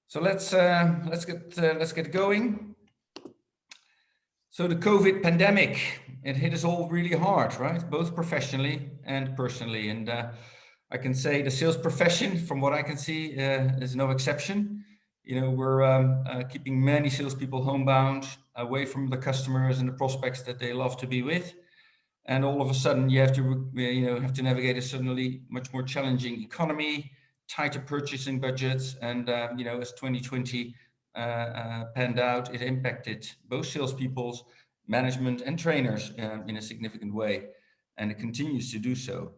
So let's get going. So the COVID pandemic, it hit us all really hard, right? Both professionally and personally. And I can say the sales profession, from what I can see, is no exception. You know, we're keeping many salespeople homebound, away from the customers and the prospects that they love to be with. And all of a sudden, you have to navigate a suddenly much more challenging economy, tighter purchasing budgets, and as 2020 panned out, it impacted both salespeople's management and trainers in a significant way, and it continues to do so.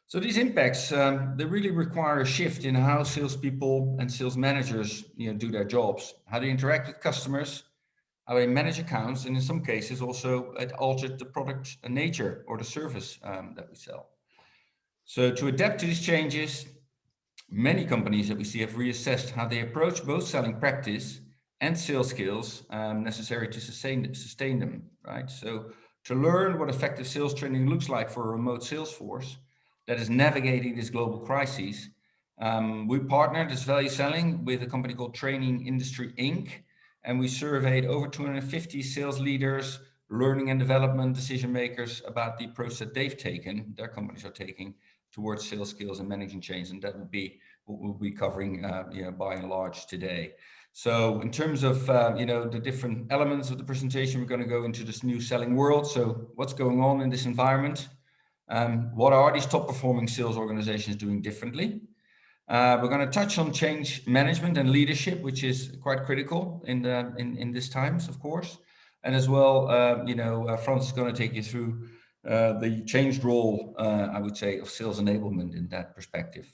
So these impacts, they really require a shift in how salespeople and sales managers do their jobs, how they interact with customers, how they manage accounts, and in some cases also it altered the product nature or the service that we sell. So to adapt to these changes, many companies that we see have reassessed how they approach both selling practice and sales skills necessary to sustain them, right? So to learn what effective sales training looks like for a remote sales force that is navigating this global crisis, we partnered as ValueSelling with a company called Training Industry Inc. And we surveyed over 250 sales leaders, learning and development decision makers about the approach that they've taken, their companies are taking towards sales skills and managing change. And that would be what we'll be covering by and large today. So in terms of the different elements of the presentation, we're going to go into this new selling world. So what's going on in this environment? What are these top performing sales organizations doing differently? We're going to touch on change management and leadership, which is quite critical in these times, of course. And as well, Frans is going to take you through the changed role, I would say, of sales enablement in that perspective.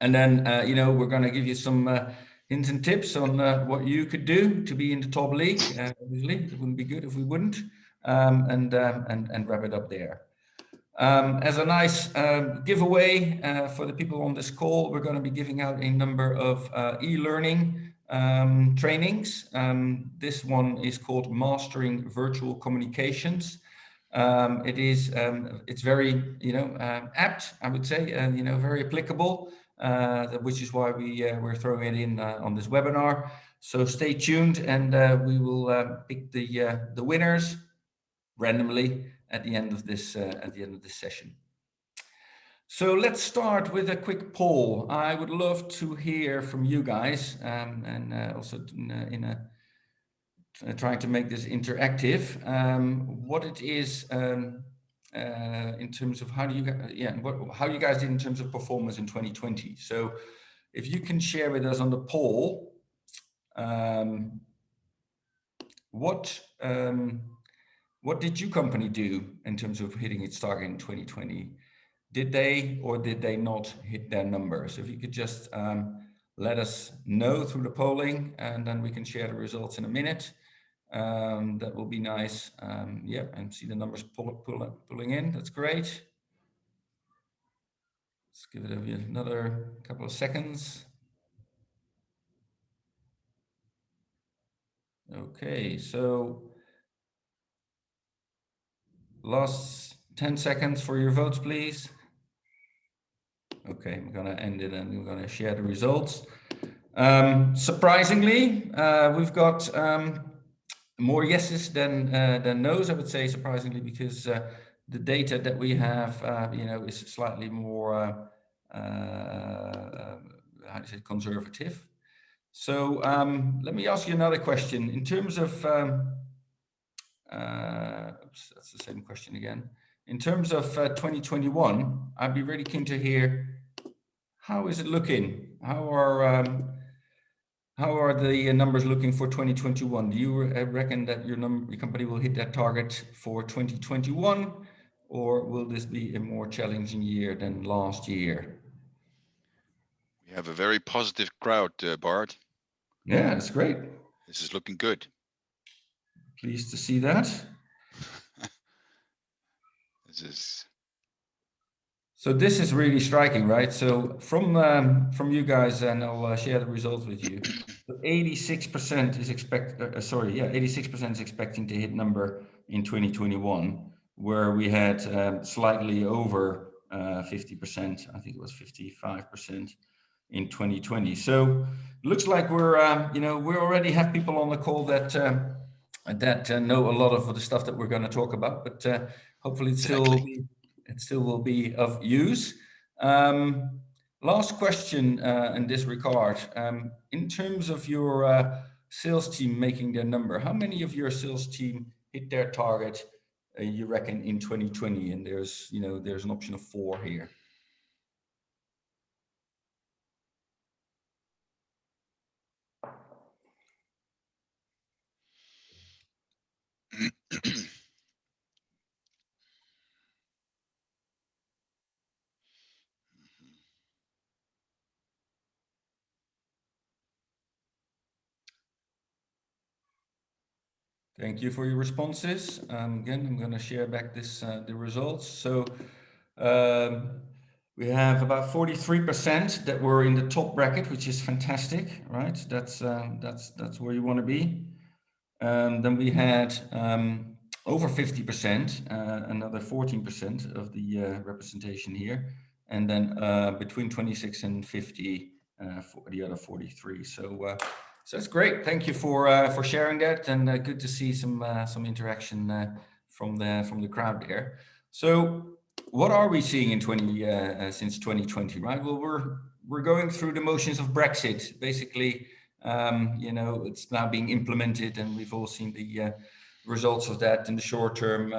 And then, we're going to give you some hints and tips on what you could do to be in the top league. Obviously, it wouldn't be good if we wouldn't, and wrap it up there. As a nice giveaway for the people on this call, we're going to be giving out a number of e-learning trainings. This one is called Mastering Virtual Communications. It's very apt, I would say, very applicable, which is why we're throwing it in on this webinar. So stay tuned, and we will pick the winners randomly at the end of this session. So let's start with a quick poll. I would love to hear from you guys, and also trying to make this interactive. What it is in terms of how you guys did in terms of performance in 2020. So if you can share with us on the poll, what did your company do in terms of hitting its target in 2020? Did they or did they not hit their numbers? If you could just let us know through the polling, and then we can share the results in a minute. That will be nice. And see the numbers pulling in. That's great. Let's give it another couple of seconds. Okay, so last 10 seconds for your votes, please. Okay, I'm going to end it and we're going to share the results. Surprisingly, we've got more yeses than no's, I would say, surprisingly, because the data that we have, is slightly more, conservative. So let me ask you another question. In terms of, that's the same question again. In terms of 2021, I'd be really keen to hear, how is it looking? How are the numbers looking for 2021? Do you reckon that your company will hit that target for 2021, or will this be a more challenging year than last year? We have a very positive crowd, Bart. Yeah, that's great. This is looking good. Pleased to see that. So this is really striking, right? So from you guys, and I'll share the results with you. 86% is 86% is expecting to hit number in 2021, where we had slightly over 50%. I think it was 55% in 2020. So looks like we're, we already have people on the call that know a lot of the stuff that we're going to talk about, but hopefully Exactly. it still will be of use. Last question in this regard. In terms of your sales team making their number, how many of your sales team hit their target, you reckon, in 2020? And there's an option of 4 here. Thank you for your responses. Again, I'm going to share back the results. So we have about 43% that were in the top bracket, which is fantastic, right? That's where you want to be. Then we had over 50%, another 14% of the representation here, and then between 26 and 50 for the other 43. So that's great. Thank you for sharing that, and good to see some interaction from the crowd there. So what are we seeing in since 2020, right? Well, we're going through the motions of Brexit, basically. It's now being implemented, and we've all seen the results of that in the short term.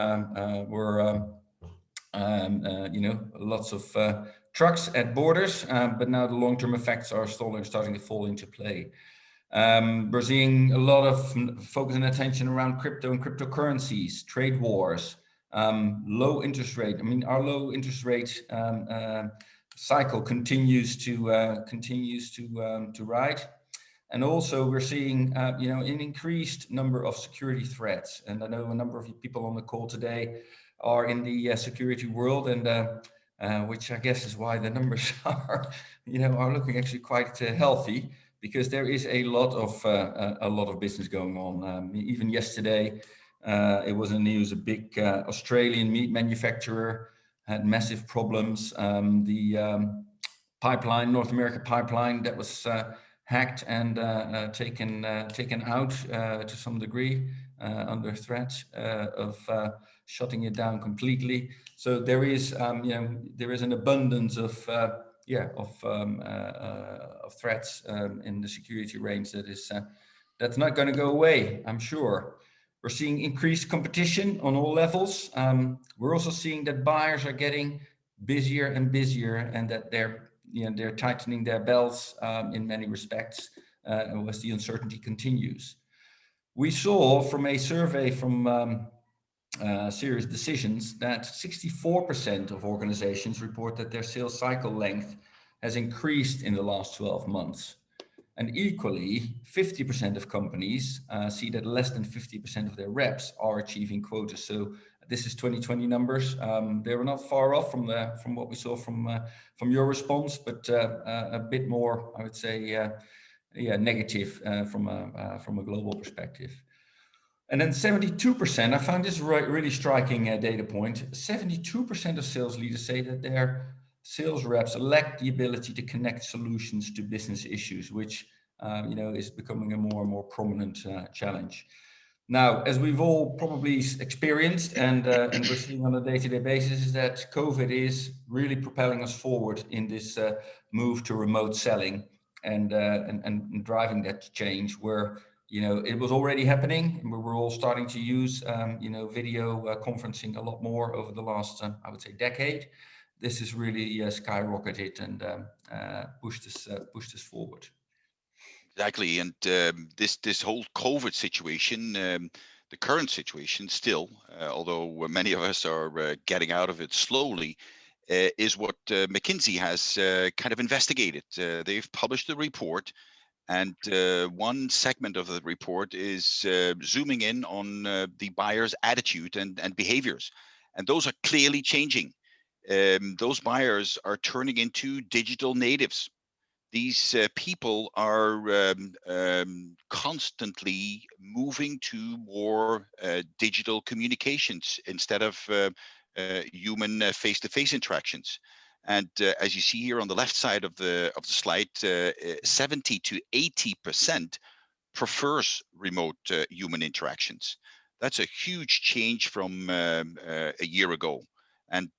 Lots of trucks at borders, but now the long-term effects are starting to fall into play. We're seeing a lot of focus and attention around crypto and cryptocurrencies, trade wars, low interest rate. I mean, our low interest rate cycle continues to ride. And also we're seeing, an increased number of security threats. And I know a number of people on the call today are in the security world, and which I guess is why the numbers are looking actually quite healthy, because there is a lot of business going on. Even yesterday, it was in the news, a big Australian meat manufacturer had massive problems. The North America pipeline that was hacked and taken out to some degree, under threat of shutting it down completely. So there is an abundance of threats in the security range that's not going to go away, I'm sure. We're seeing increased competition on all levels. We're also seeing that buyers are getting busier and busier, and that they're tightening their belts in many respects as the uncertainty continues. We saw from a survey from Serious Decisions that 64% of organizations report that their sales cycle length has increased in the last 12 months. And equally, 50% of companies see that less than 50% of their reps are achieving quotas. So this is 2020 numbers. They were not far off from what we saw from your response, but a bit more, I would say, negative from a global perspective. And then 72%, I found this really striking data point. 72% of sales leaders say that their sales reps lack the ability to connect solutions to business issues, which is becoming a more and more prominent challenge. Now, as we've all probably experienced and we're seeing on a day-to-day basis, is that COVID is really propelling us forward in this move to remote selling and driving that change where it was already happening, and we were all starting to use video conferencing a lot more over the last I would say decade. This has really skyrocketed and pushed us forward. Exactly, and this whole COVID situation, the current situation still, although many of us are getting out of it slowly, is what McKinsey has kind of investigated. They've published a report, and one segment of the report is zooming in on the buyer's attitude and behaviors, and those are clearly changing. Those buyers are turning into digital natives. These people are constantly moving to more digital communications instead of human face-to-face interactions. And as you see here on the left side of the slide, 70 to 80% prefers remote human interactions. That's a huge change from a year ago. And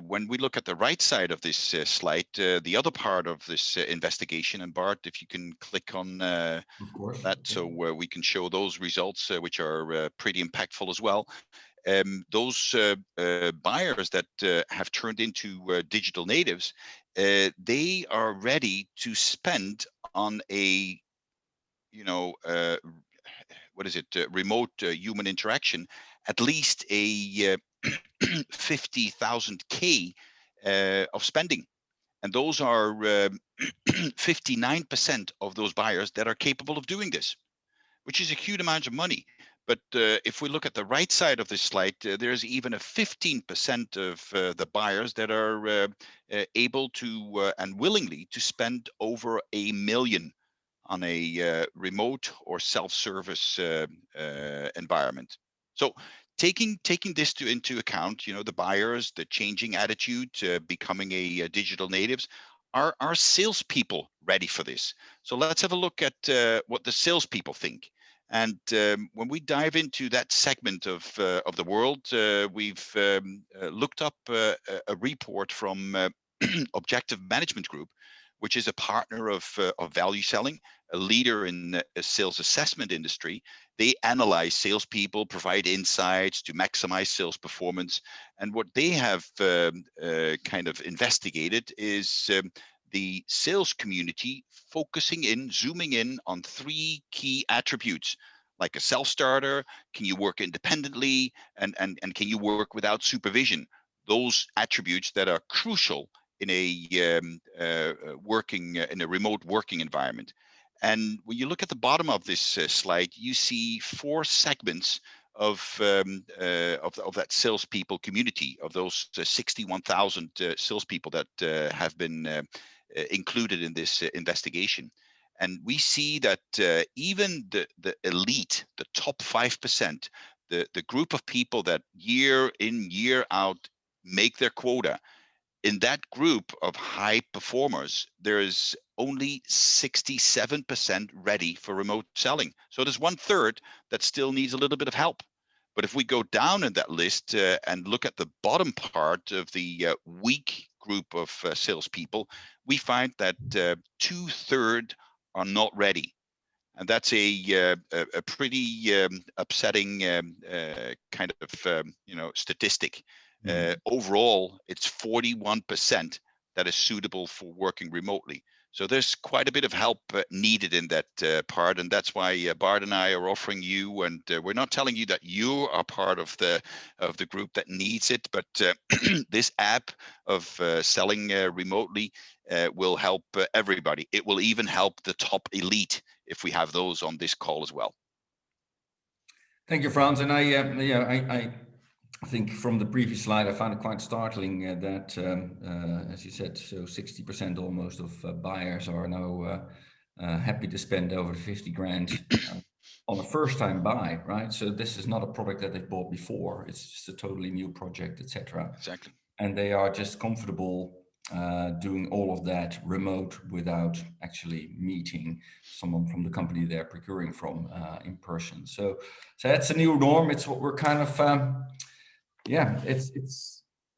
when we look at the right side of this slide, the other part of this investigation, and Bart, if you can click on Of course. that, Okay. so we can show those results, which are pretty impactful as well. Those buyers that have turned into digital natives, they are ready to spend on a, what is it, remote human interaction, at least a 50,000 K of spending. And those are 59% of those buyers that are capable of doing this, which is a huge amount of money. But if we look at the right side of this slide, there's even a 15% of the buyers that are able to and willingly to spend over $1 million on a remote or self-service environment. So taking this into account, the buyers, the changing attitude, becoming a digital natives, are salespeople ready for this? So let's have a look at what the salespeople think. And when we dive into that segment of the world, we've looked up a report from Objective Management Group, which is a partner of ValueSelling, a leader in the sales assessment industry. They analyze salespeople, provide insights to maximize sales performance. And what they have kind of investigated is the sales community zooming in on 3 key attributes, like a self-starter, can you work independently, and can you work without supervision? Those attributes that are crucial in a in a remote working environment. And when you look at the bottom of this slide, you see 4 segments of that salespeople community, of those 61,000 salespeople that have been included in this investigation. And we see that even the elite, the top 5%, the group of people that year in, year out make their quota, in that group of high performers, there is only 67% ready for remote selling. So there's 1/3 that still needs a little bit of help. But if we go down in that list and look at the bottom part of the weak group of salespeople, we find that 2/3 are not ready. And that's a pretty upsetting kind of statistic. Overall, it's 41% that is suitable for working remotely. So there's quite a bit of help needed in that part, and that's why Bart and I are offering you. And we're not telling you that you are part of the group that needs it, but this app of selling remotely will help everybody. It will even help the top elite if we have those on this call as well. Thank you, Frans. And I think from the previous slide, I found it quite startling that, as you said, so 60% almost of buyers are now happy to spend over 50 grand on a first-time buy, right? So this is not a product that they've bought before. It's just a totally new project, etc. Exactly. And they are just comfortable doing all of that remote without actually meeting someone from the company they're procuring from in person. So that's a new norm. It's what we're kind of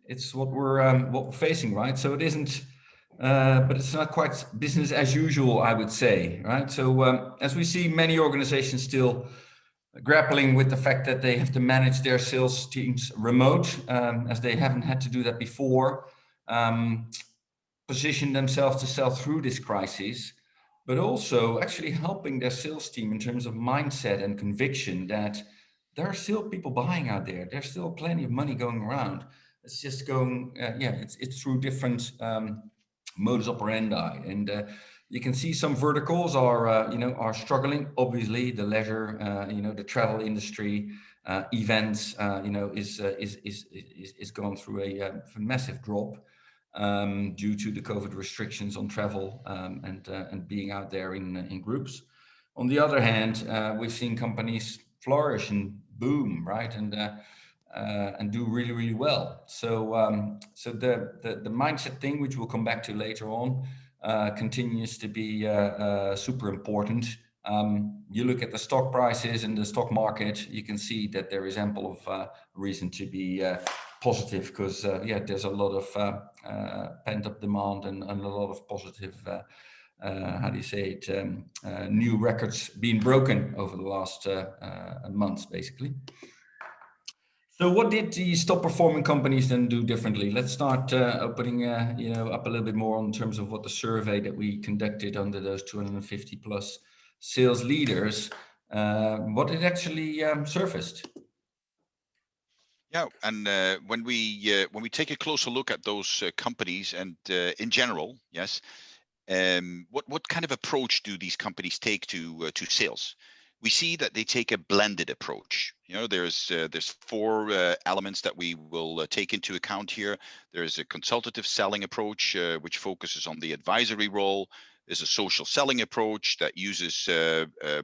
it's what we're facing, right? So it isn't, but it's not quite business as usual, I would say, right? So as we see many organizations still grappling with the fact that they have to manage their sales teams remote, as they haven't had to do that before, position themselves to sell through this crisis, but also actually helping their sales team in terms of mindset and conviction that there are still people buying out there. There's still plenty of money going around. It's just going, it's through different modus operandi. And you can see some verticals are struggling. Obviously, the leisure, the travel industry, events, is going through a massive drop due to the COVID restrictions on travel and being out there in groups. On the other hand, we've seen companies flourish and boom, right? And and do really, really well. So so the mindset thing, which we'll come back to later on, continues to be super important. You look at the stock prices in the stock market, you can see that there is ample of reason to be positive, because yeah, there's a lot of pent-up demand and a lot of positive how do you say it, new records being broken over the last months, basically. So what did these top performing companies then do differently? Let's start opening you know, up a little bit more in terms of what the survey that we conducted under those 250 plus sales leaders, what it actually surfaced. Yeah, and when we take a closer look at those companies and in general, yes, what kind of approach do these companies take to sales? We see that they take a blended approach. You know, there's four elements that we will take into account here. There's a consultative selling approach, which focuses on the advisory role. There's a social selling approach that uses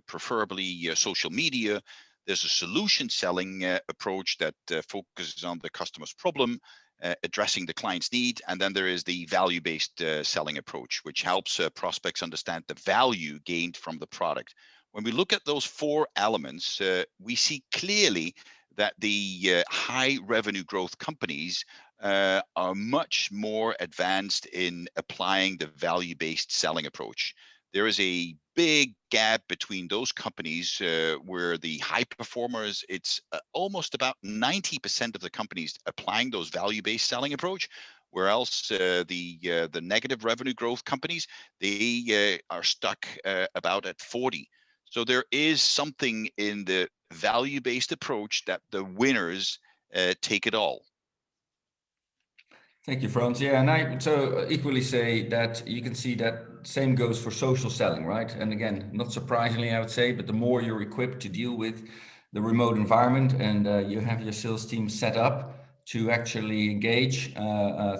preferably social media. There's a solution selling approach that focuses on the customer's problem, addressing the client's need. And then there is the value-based selling approach, which helps prospects understand the value gained from the product. When we look at those four elements, we see clearly that the high revenue growth companies are much more advanced in applying the value-based selling approach. There is a big gap between those companies where the high performers, it's almost about 90% of the companies applying those value-based selling approach, whereas the negative revenue growth companies, they are stuck about at 40. So there is something in the value-based approach that the winners take it all. Thank you, Frans. Yeah, and I so equally say that you can see that same goes for social selling, right? And again, not surprisingly, I would say, but the more you're equipped to deal with the remote environment and you have your sales team set up to actually engage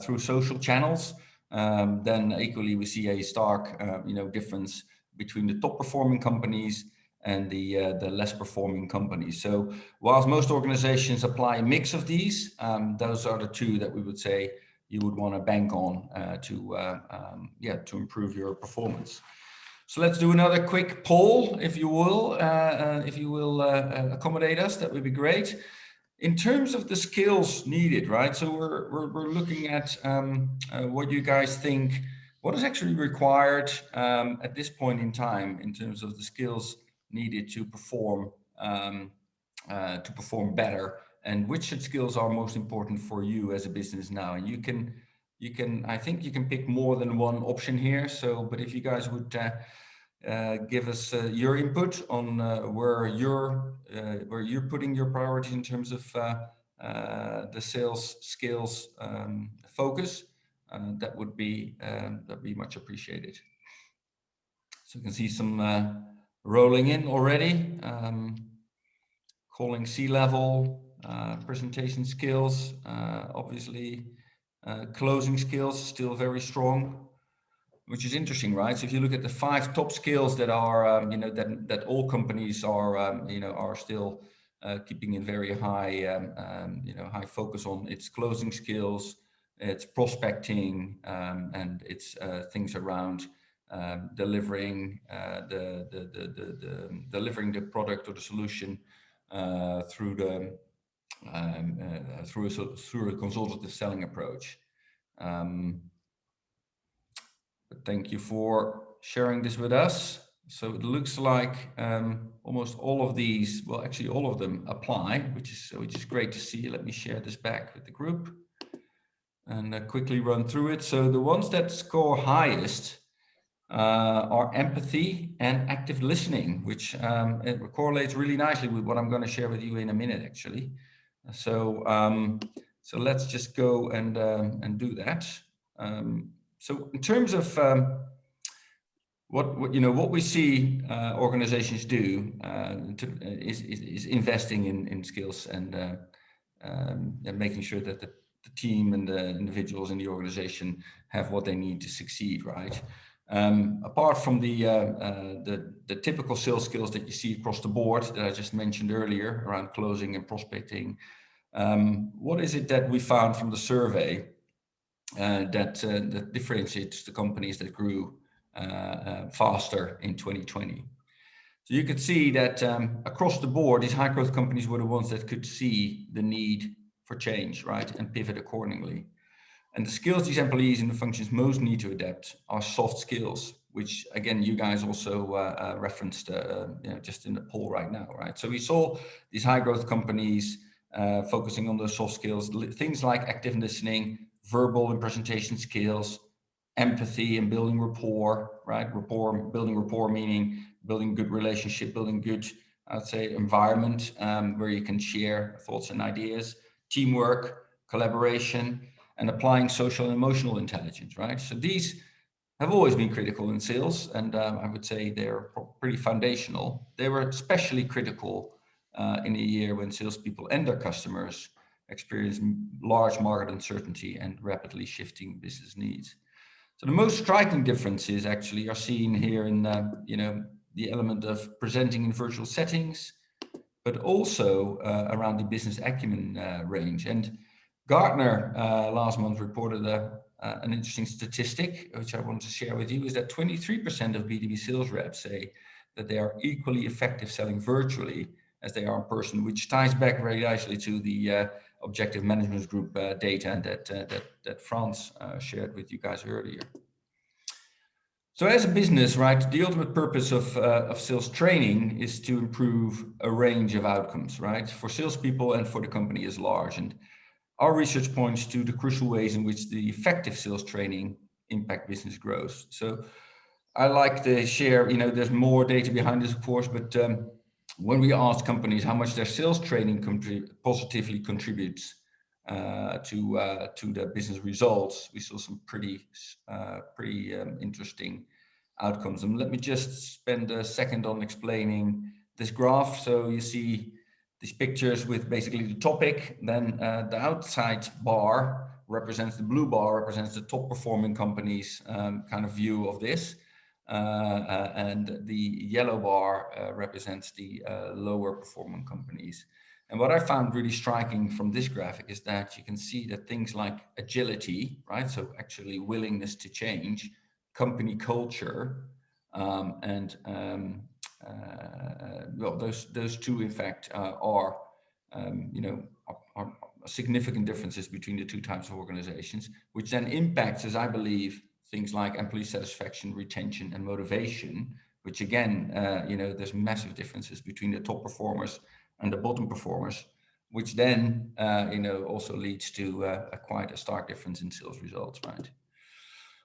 through social channels, then equally we see a stark, you know, difference between the top performing companies and the less performing companies. So whilst most organizations apply a mix of these, those are the two that we would say you would want to bank on to improve your performance. So let's do another quick poll, if you will, accommodate us. That would be great. In terms of the skills needed, right? So we're looking at what you guys think. What is actually required at this point in time in terms of the skills needed to perform better, and which skills are most important for you as a business now? And you can I think you can pick more than one option here. So, but if you guys would give us your input on where you're putting your priorities in terms of the sales skills focus, that would be much appreciated. So you can see some rolling in already. Calling C-level, presentation skills, obviously closing skills still very strong, which is interesting, right? So if you look at the 5 top skills that are, you know, that all companies are, you know, are still keeping a very high, you know, high focus on, its closing skills, it's prospecting, and it's things around delivering delivering the product or the solution through a consultative selling approach. But thank you for sharing this with us. So it looks like almost all of these, well, actually all of them apply, which is great to see. Let me share this back with the group and quickly run through it. So the ones that score highest are empathy and active listening, which it correlates really nicely with what I'm going to share with you in a minute, actually. So so let's just go and do that. So in terms of what we see organizations do is investing in skills and making sure that the team and the individuals in the organization have what they need to succeed, right? Apart from the typical sales skills that you see across the board that I just mentioned earlier around closing and prospecting, What is it that we found from the survey that differentiates the companies that grew faster in 2020? So you could see that across the board, these high growth companies were the ones that could see the need for change, right, and pivot accordingly. And the skills these employees in the functions most need to adapt are soft skills, which again, you guys also referenced just in the poll right now, right? So we saw these high growth companies focusing on those soft skills, things like active listening, verbal and presentation skills, empathy and building rapport, right? Building rapport meaning building good relationship, building good, I'd say, environment where you can share thoughts and ideas, teamwork, collaboration, and applying social and emotional intelligence, right? So these have always been critical in sales, and I would say they're pretty foundational. They were especially critical in a year when salespeople and their customers experienced large market uncertainty and rapidly shifting business needs. So the most striking differences actually are seen here in the element of presenting in virtual settings, but also around the business acumen range. And Gartner last month reported an interesting statistic, which I want to share with you, is that 23% of B2B sales reps say that they are equally effective selling virtually as they are in person, which ties back very nicely to the Objective Management Group data that Frans shared with you guys earlier. So as a business, right, the ultimate purpose of sales training is to improve a range of outcomes, right, for salespeople and for the company as large. And our research points to the crucial ways in which the effective sales training impact business growth. So I like to share, there's more data behind this, of course, but when we ask companies how much their sales training positively contributes to the business results, we saw some pretty interesting outcomes. And let me just spend a second on explaining this graph. So you see these pictures with basically the topic, then the outside bar represents, the blue bar represents the top performing companies kind of view of this. And the yellow bar represents the lower performing companies. And what I found really striking from this graphic is that you can see that things like agility, right? So actually willingness to change, company culture, and well, those two in fact are significant differences between the two types of organizations, which then impacts, as I believe, things like employee satisfaction, retention, and motivation, which again, there's massive differences between the top performers and the bottom performers, which then, also leads to quite a stark difference in sales results, right?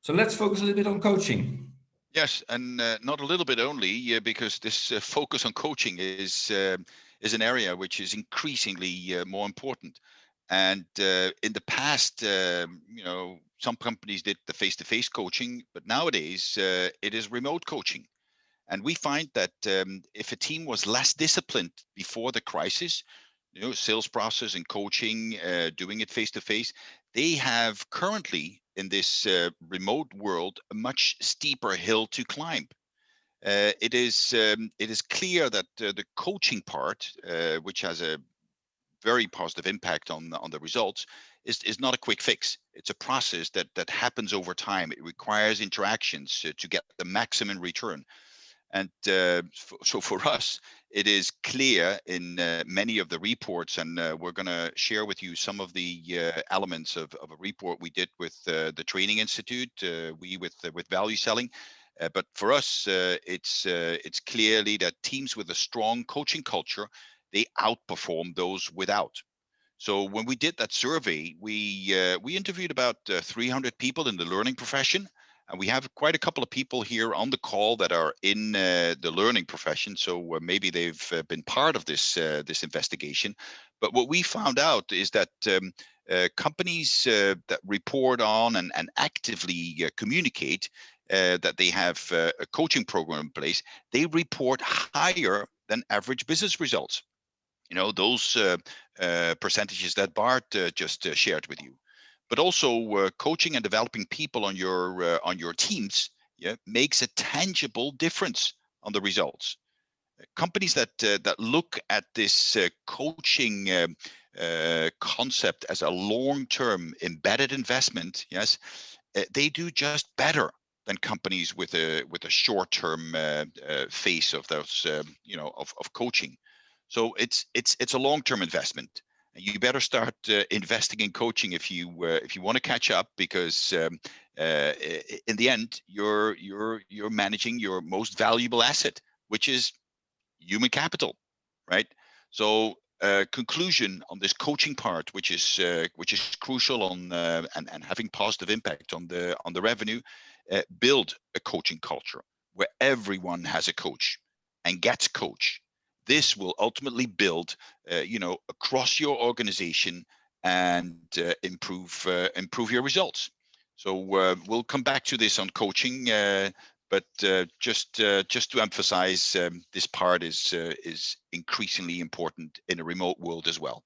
So let's focus a little bit on coaching. Yes, and not a little bit only, because this focus on coaching is an area which is increasingly more important. And in the past, some companies did the face-to-face coaching, but nowadays it is remote coaching. And we find that if a team was less disciplined before the crisis, sales process and coaching, doing it face to face, they have currently in this remote world a much steeper hill to climb. It is clear that the coaching part, which has a very positive impact on the results, is not a quick fix. It's a process that happens over time. It requires interactions to get the maximum return. And so for us, it is clear in many of the reports, and we're going to share with you some of the elements of a report we did with the Training Institute, with ValueSelling. But for us, it's clearly that teams with a strong coaching culture, they outperform those without. So when we did that survey, we interviewed about 300 people in the learning profession. And we have quite a couple of people here on the call that are in the learning profession, so maybe they've been part of this investigation. But what we found out is that companies that report on and actively communicate that they have a coaching program in place, they report higher than average business results. Those percentages that Bart just shared with you. But also coaching and developing people on your teams, makes a tangible difference on the results. Companies that look at this coaching concept as a long-term embedded investment, yes, they do just better than companies with a short-term phase of those, of coaching. So it's a long-term investment. You better start investing in coaching if you want to catch up, because in the end, you're managing your most valuable asset, which is human capital, right? So conclusion on this coaching part, which is crucial on and having positive impact on the revenue. Build a coaching culture where everyone has a coach and gets coach. This will ultimately build, across your organization, and improve your results. So we'll come back to this on coaching, but just to emphasize, this part is increasingly important in a remote world as well.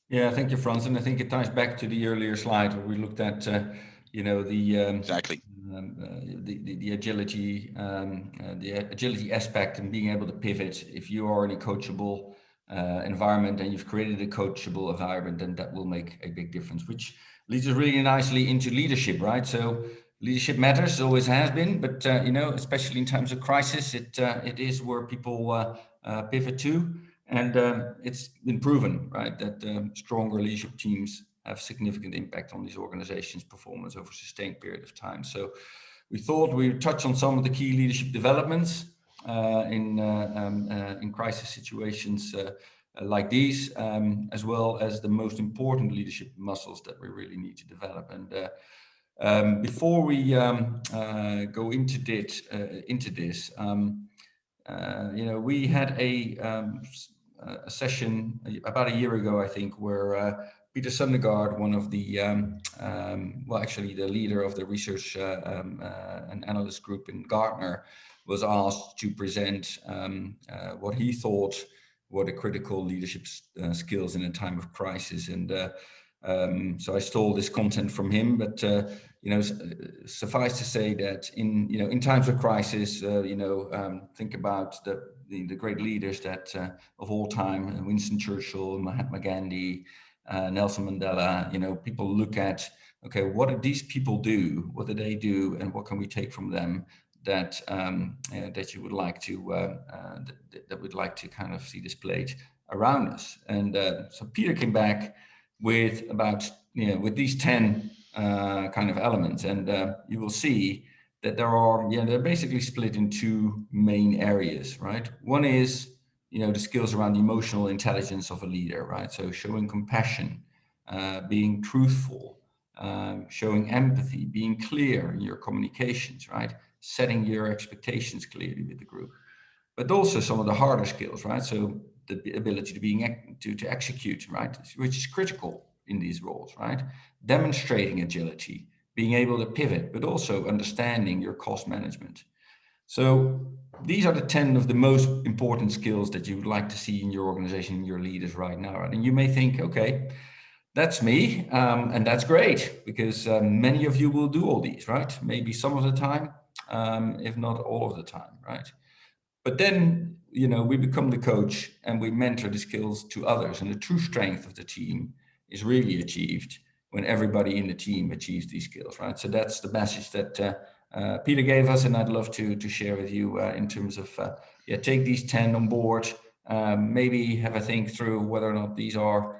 Yeah, thank you, Frans. And I think it ties back to the earlier slide where we looked at, Exactly. the agility, the agility aspect, and being able to pivot. If you are in a coachable environment and you've created a coachable environment, then that will make a big difference, which leads us really nicely into leadership, right? So leadership matters, always has been, but especially in times of crisis, it is where people pivot to. And it's been proven, right, that stronger leadership teams have significant impact on these organizations' performance over a sustained period of time. So we thought we would touch on some of the key leadership developments in crisis situations like these, as well as the most important leadership muscles that we really need to develop. And before we go into this, we had a session about a year ago, I think, where Peter Sundergaard, one of the, actually the leader of the research and analyst group in Gartner, was asked to present what he thought were the critical leadership skills in a time of crisis. And so I stole this content from him, but suffice to say that in times of crisis, think about the great leaders that of all time: Winston Churchill, Mahatma Gandhi, Nelson Mandela. People look at, okay, what do these people do? What do they do? And what can we take from them that that you would like to that we'd like to kind of see displayed around us? And so Peter came back with with these 10 kind of elements, and you will see that they're basically split in two main areas, right? One is the skills around the emotional intelligence of a leader, right? So showing compassion, being truthful, showing empathy, being clear in your communications, right? Setting your expectations clearly with the group. But also some of the harder skills, right? So the ability to execute, right? Which is critical in these roles, right? Demonstrating agility, being able to pivot, but also understanding your cost management. So these are the 10 of the most important skills that you would like to see in your organization, in your leaders right now. Right? And you may think, okay, that's me, and that's great, because many of you will do all these, right? Maybe some of the time, if not all of the time, right? But then, we become the coach and we mentor the skills to others. And the true strength of the team is really achieved when everybody in the team achieves these skills, right? So that's the message that Peter gave us, and I'd love to share with you in terms of, take these 10 on board, maybe have a think through whether or not these are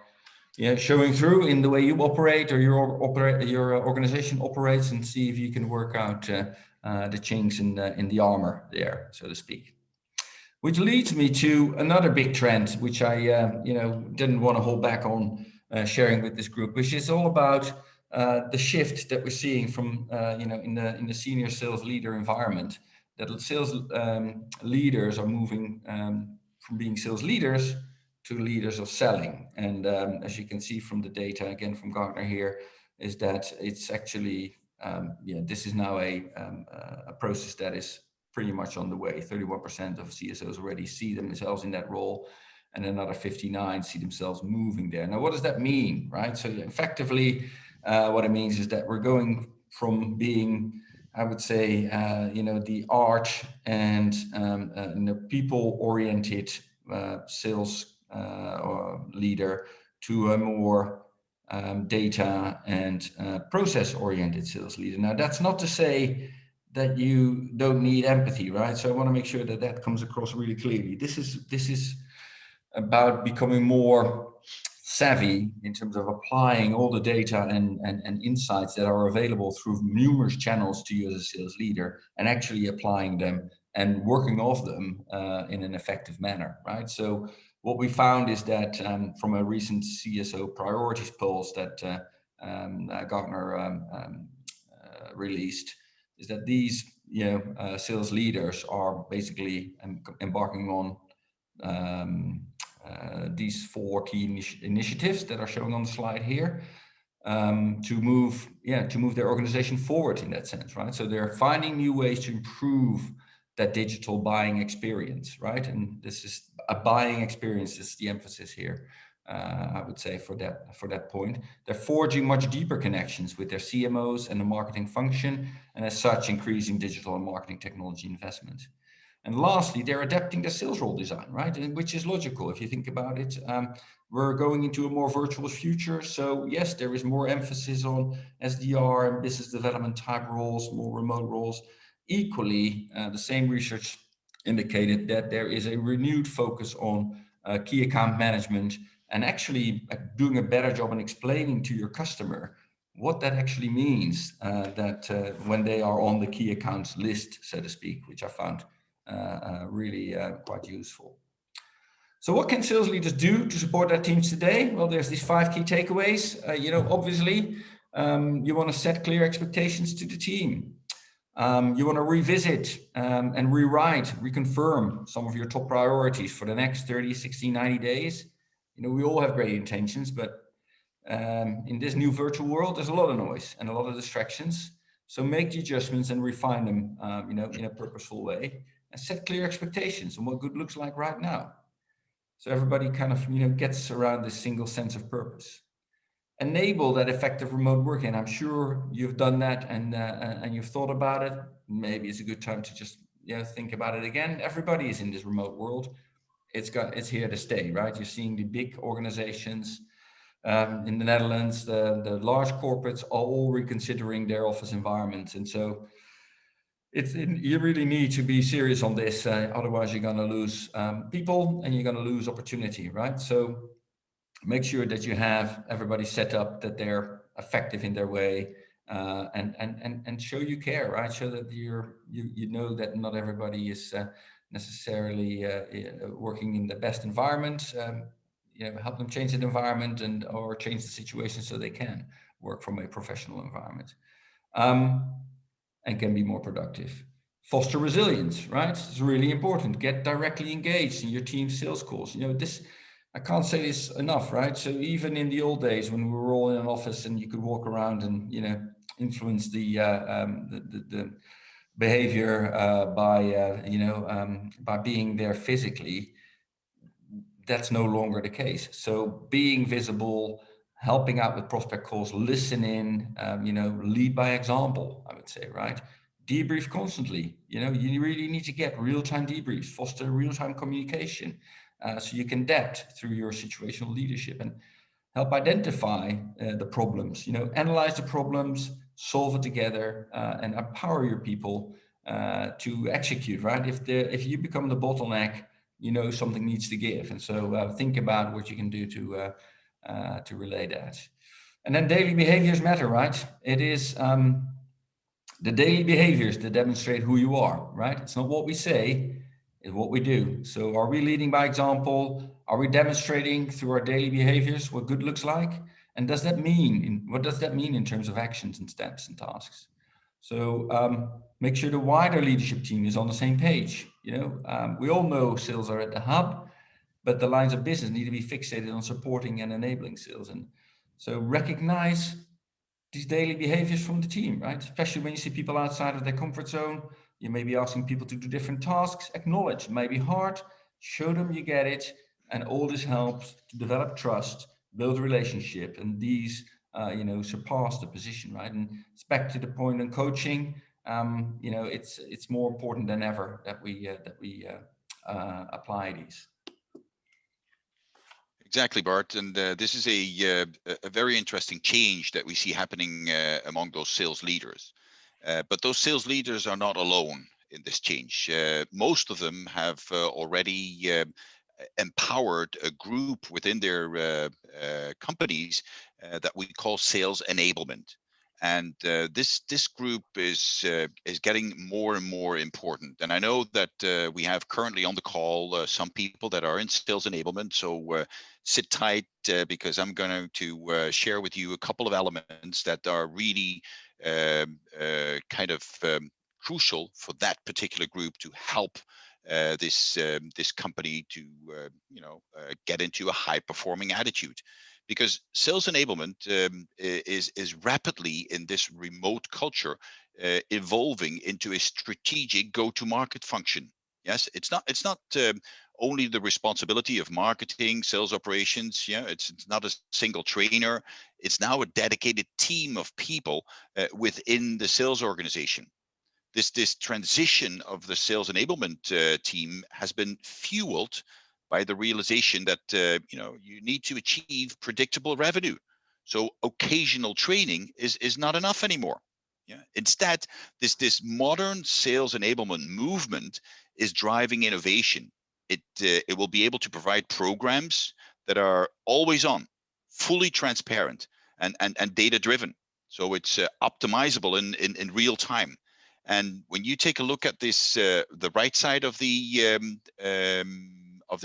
showing through in the way you operate or your organization operates, and see if you can work out the chinks in the armor there, so to speak. Which leads me to another big trend, which I didn't want to hold back on sharing with this group, which is all about the shift that we're seeing from in the senior sales leader environment. That sales leaders are moving from being sales leaders to leaders of selling. And as you can see from the data, again from Gartner here, is that it's actually this is now a process that is pretty much on the way. 31% of CSOs already see themselves in that role, and another 59 see themselves moving there. Now, what does that mean, right? So effectively, what it means is that we're going from being, I would say, the art and people-oriented sales or leader to a more data and process-oriented sales leader. Now, that's not to say that you don't need empathy, right? So I want to make sure that that comes across really clearly. This is about becoming more savvy in terms of applying all the data and insights that are available through numerous channels to you as a sales leader, and actually applying them and working off them in an effective manner, right? So what we found is that from a recent CSO priorities polls that Gartner released, is that these sales leaders are basically embarking on these 4 key initiatives that are shown on the slide here to move their organization forward in that sense, right? So they're finding new ways to improve that digital buying experience, right? And this is a buying experience is the emphasis here. I would say for that point, they're forging much deeper connections with their CMOs and the marketing function, and as such, increasing digital and marketing technology investment. And lastly, they're adapting their sales role design, right? And which is logical if you think about it. We're going into a more virtual future. So yes, there is more emphasis on SDR and business development type roles, more remote roles. Equally, the same research indicated that there is a renewed focus on key account management and actually doing a better job in explaining to your customer what that actually means when they are on the key accounts list, so to speak, which I found really quite useful. So what can sales leaders do to support their teams today? Well, there's these 5 key takeaways. Obviously, you want to set clear expectations to the team. You want to revisit and rewrite, reconfirm some of your top priorities for the next 30, 60, 90 days. We all have great intentions, but in this new virtual world, there's a lot of noise and a lot of distractions. So make the adjustments and refine them, in a purposeful way, and set clear expectations on what good looks like right now. So everybody kind of, gets around this single sense of purpose. Enable that effective remote working. I'm sure you've done that and you've thought about it. Maybe it's a good time to just think about it again. Everybody is in this remote world. It's here to stay, right? You're seeing the big organizations in the Netherlands, the large corporates are all reconsidering their office environments, and so you really need to be serious on this. Otherwise, you're going to lose people and you're going to lose opportunity, right? So make sure that you have everybody set up, that they're effective in their way, and show you care, right? Show that you know that not everybody is necessarily working in the best environment. Help them change the environment or change the situation so they can work from a professional environment and can be more productive. Foster resilience, right? It's really important. Get directly engaged in your team's sales calls. I can't say this enough, right? So even in the old days when we were all in an office and you could walk around and influence the behavior by being there physically, that's no longer the case. So being visible, helping out with prospect calls, listen in, lead by example, I would say, right? Debrief constantly. You really need to get real-time debriefs, foster real-time communication, so you can adapt through your situational leadership and help identify the problems, analyze the problems, solve it together, and empower your people to execute, right? If you become the bottleneck, something needs to give. And so think about what you can do to relay that. And then daily behaviors matter, right? It is the daily behaviors that demonstrate who you are, right? It's not what we say, it's what we do. So are we leading by example? Are we demonstrating through our daily behaviors what good looks like? And what does that mean in terms of actions and steps and tasks? So make sure the wider leadership team is on the same page. We all know sales are at the hub, but the lines of business need to be fixated on supporting and enabling sales. And so recognize these daily behaviors from the team, right? Especially when you see people outside of their comfort zone, you may be asking people to do different tasks. Acknowledge, it may be hard, show them you get it, and all this helps to develop trust, build a relationship, and these surpass the position, right? And it's back to the point on coaching. It's more important than ever that we apply these. Exactly, Bart. And this is a very interesting change that we see happening among those sales leaders. But those sales leaders are not alone in this change. Most of them have already empowered a group within their companies that we call sales enablement. And this group is getting more and more important. And I know that we have currently on the call some people that are in sales enablement. So sit tight because I'm going to share with you a couple of elements that are really kind of crucial for that particular group to help this company to get into a high performing attitude, because sales enablement is rapidly in this remote culture evolving into a strategic go-to-market function. Yes, it's not only the responsibility of marketing, sales operations. Yeah, it's not a single trainer. It's now a dedicated team of people within the sales organization. This transition of the sales enablement team has been fueled by the realization that you need to achieve predictable revenue. So occasional training is not enough anymore. Yeah. Instead, this modern sales enablement movement is driving innovation. It will be able to provide programs that are always on, fully transparent, and data driven. So it's optimizable in real time. And when you take a look at this, the right side of this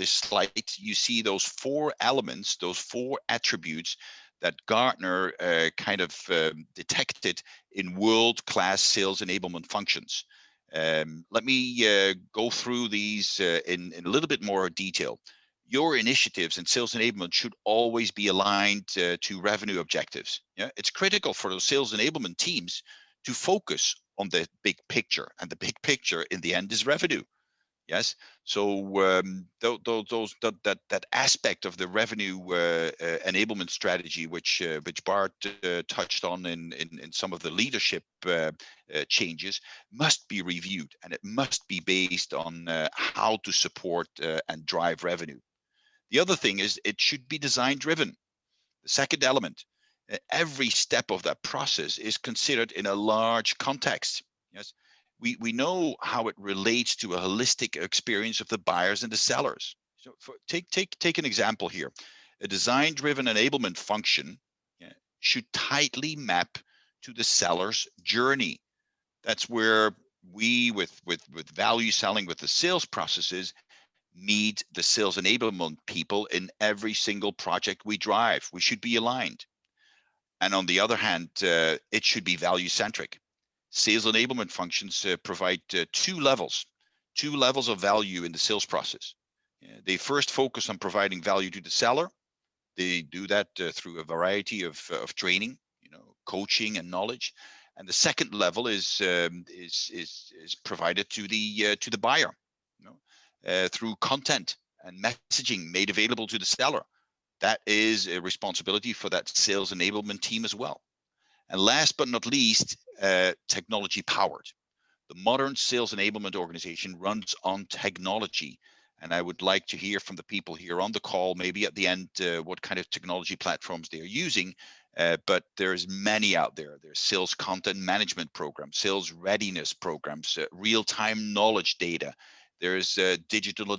slide, you see those four elements, those four attributes that Gartner kind of detected in world-class sales enablement functions. Let me go through these in a little bit more detail. Your initiatives in sales enablement should always be aligned to revenue objectives. Yeah, it's critical for those sales enablement teams to focus on the big picture, and the big picture in the end is revenue. Yes, so that aspect of the revenue enablement strategy, which Bart touched on in some of the leadership changes, must be reviewed, and it must be based on how to support and drive revenue. The other thing is it should be design driven. The second element, every step of that process is considered in a large context. Yes, we know how it relates to a holistic experience of the buyers and the sellers. So take an example here. A design-driven enablement function, yeah, should tightly map to the seller's journey. That's where we, with value selling, with the sales processes, need the sales enablement people in every single project we drive. We should be aligned. And on the other hand, it should be value centric. Sales enablement functions provide two levels of value in the sales process. They first focus on providing value to the seller. They do that through a variety of training, coaching and knowledge. And the second level is provided to the buyer, through content and messaging made available to the seller. That is a responsibility for that sales enablement team as well. And last but not least, technology powered. The modern sales enablement organization runs on technology. And I would like to hear from the people here on the call, maybe at the end, what kind of technology platforms they're using. But there's many out there. There's sales content management programs, sales readiness programs, real-time knowledge data. There's digital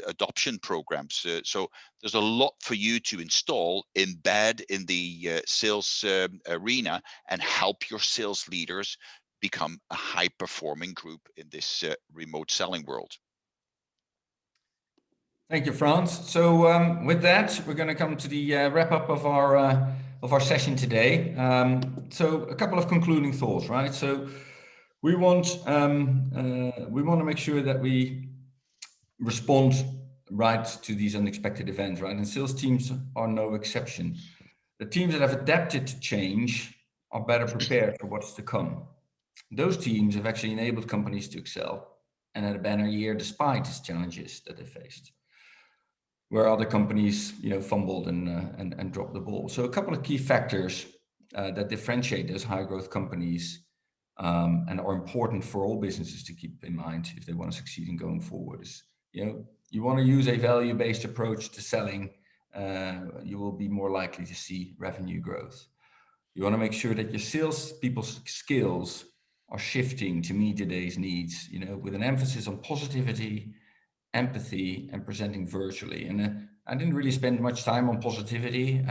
adoption programs. So there's a lot for you to install, embed in the sales arena, and help your sales leaders become a high-performing group in this remote selling world. Thank you, Frans. So with that, we're going to come to the wrap-up of our session today. So a couple of concluding thoughts, right? So we want to make sure that we respond right to these unexpected events, right? And sales teams are no exception. The teams that have adapted to change are better prepared for what's to come. Those teams have actually enabled companies to excel and had a banner year despite these challenges that they faced, where other companies, fumbled and dropped the ball. So a couple of key factors that differentiate those high growth companies and are important for all businesses to keep in mind if they want to succeed in going forward is, you want to use a value-based approach to selling you will be more likely to see revenue growth. You want to make sure that your salespeople's skills are shifting to meet today's needs, with an emphasis on positivity, empathy, and presenting virtually. And I didn't really spend much time on positivity.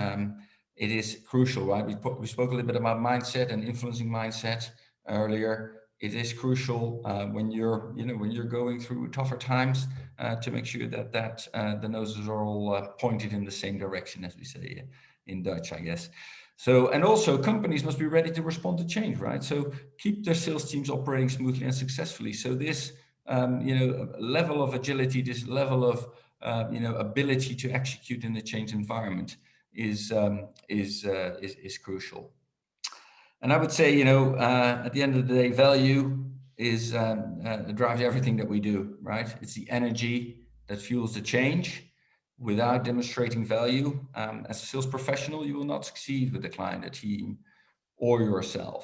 It is crucial, right? We spoke a little bit about mindset and influencing mindset earlier. It is crucial when you're going through tougher times to make sure that the noses are all pointed in the same direction, as we say in Dutch, I guess. So, and also companies must be ready to respond to change, right? So keep their sales teams operating smoothly and successfully. So this, level of agility, this level of, ability to execute in the change environment is crucial. And I would say, at the end of the day, value is drives everything that we do, right? It's the energy that fuels the change. Without demonstrating value, as a sales professional, you will not succeed with the client, a team, or yourself.